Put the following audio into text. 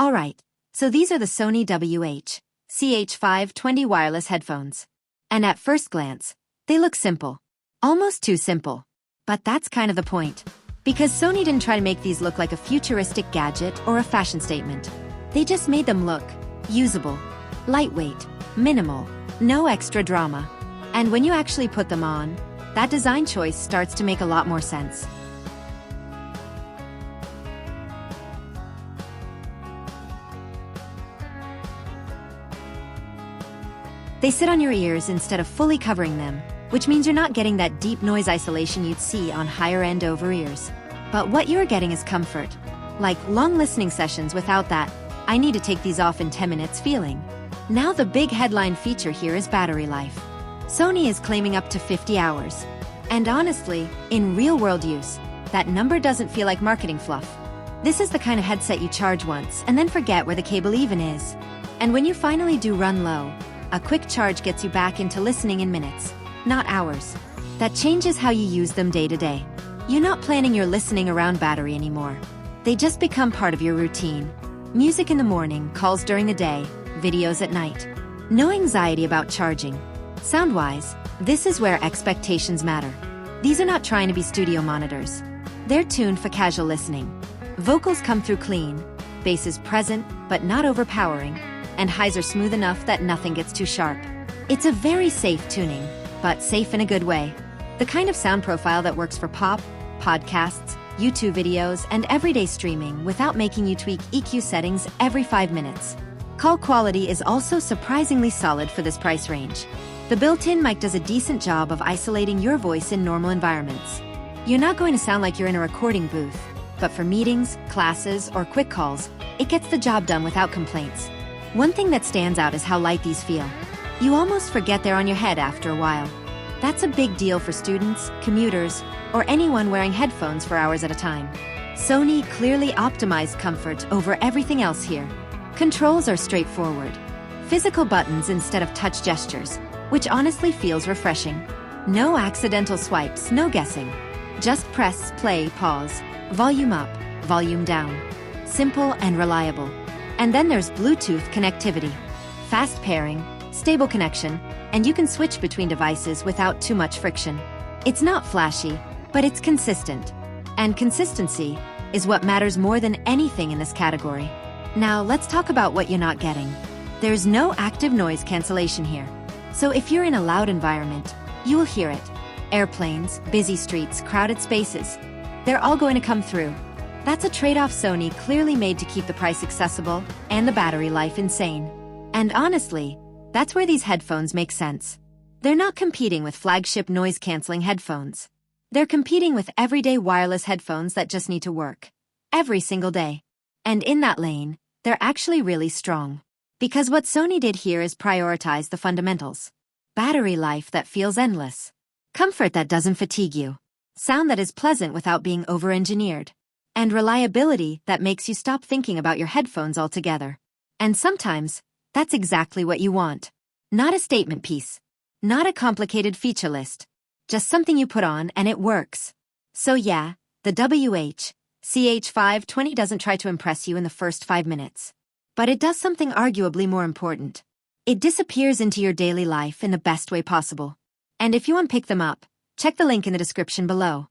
Alright, so these are the Sony WH-CH520 wireless headphones. And at first glance, they look simple. Almost too simple. But that's kind of the point. Because Sony didn't try to make these look like a futuristic gadget or a fashion statement. They just made them look usable, lightweight, minimal, no extra drama. And when you actually put them on, that design choice starts to make a lot more sense. They sit on your ears instead of fully covering them, which means you're not getting that deep noise isolation you'd see on higher-end over-ears. But what you're getting is comfort. Like long listening sessions without that, I need to take these off in 10 minutes feeling. Now the big headline feature here is battery life. Sony is claiming up to 50 hours. And honestly, in real-world use, that number doesn't feel like marketing fluff. This is the kind of headset you charge once and then forget where the cable even is. And when you finally do run low, a quick charge gets you back into listening in minutes, not hours. That changes how you use them day to day. You're not planning your listening around battery anymore. They just become part of your routine. Music in the morning, calls during the day, videos at night. No anxiety about charging. Sound-wise, this is where expectations matter. These are not trying to be studio monitors. They're tuned for casual listening. Vocals come through clean, bass is present but not overpowering, and highs are smooth enough that nothing gets too sharp. It's a very safe tuning, but safe in a good way. The kind of sound profile that works for pop, podcasts, YouTube videos, and everyday streaming without making you tweak EQ settings every 5 minutes. Call quality is also surprisingly solid for this price range. The built-in mic does a decent job of isolating your voice in normal environments. You're not going to sound like you're in a recording booth, but for meetings, classes, or quick calls, it gets the job done without complaints. One thing that stands out is how light these feel. You almost forget they're on your head after a while. That's a big deal for students, commuters, or anyone wearing headphones for hours at a time. Sony clearly optimized comfort over everything else here. Controls are straightforward. Physical buttons instead of touch gestures, which honestly feels refreshing. No accidental swipes, no guessing. Just press, play, pause, volume up, volume down. Simple and reliable. And then there's Bluetooth connectivity. Fast pairing, stable connection, and you can switch between devices without too much friction. It's not flashy, but it's consistent. And consistency is what matters more than anything in this category. Now let's talk about what you're not getting. There's no active noise cancellation here. So if you're in a loud environment, you will hear it. Airplanes, busy streets, crowded spaces. They're all going to come through. That's a trade-off Sony clearly made to keep the price accessible and the battery life insane. And honestly, that's where these headphones make sense. They're not competing with flagship noise-canceling headphones. They're competing with everyday wireless headphones that just need to work. Every single day. And in that lane, they're actually really strong. Because what Sony did here is prioritize the fundamentals. Battery life that feels endless. Comfort that doesn't fatigue you. Sound that is pleasant without being over-engineered. And reliability that makes you stop thinking about your headphones altogether. And sometimes, that's exactly what you want. Not a statement piece. Not a complicated feature list. Just something you put on and it works. So yeah, the WH-CH520 doesn't try to impress you in the first 5 minutes. But it does something arguably more important. It disappears into your daily life in the best way possible. And if you want to pick them up, check the link in the description below.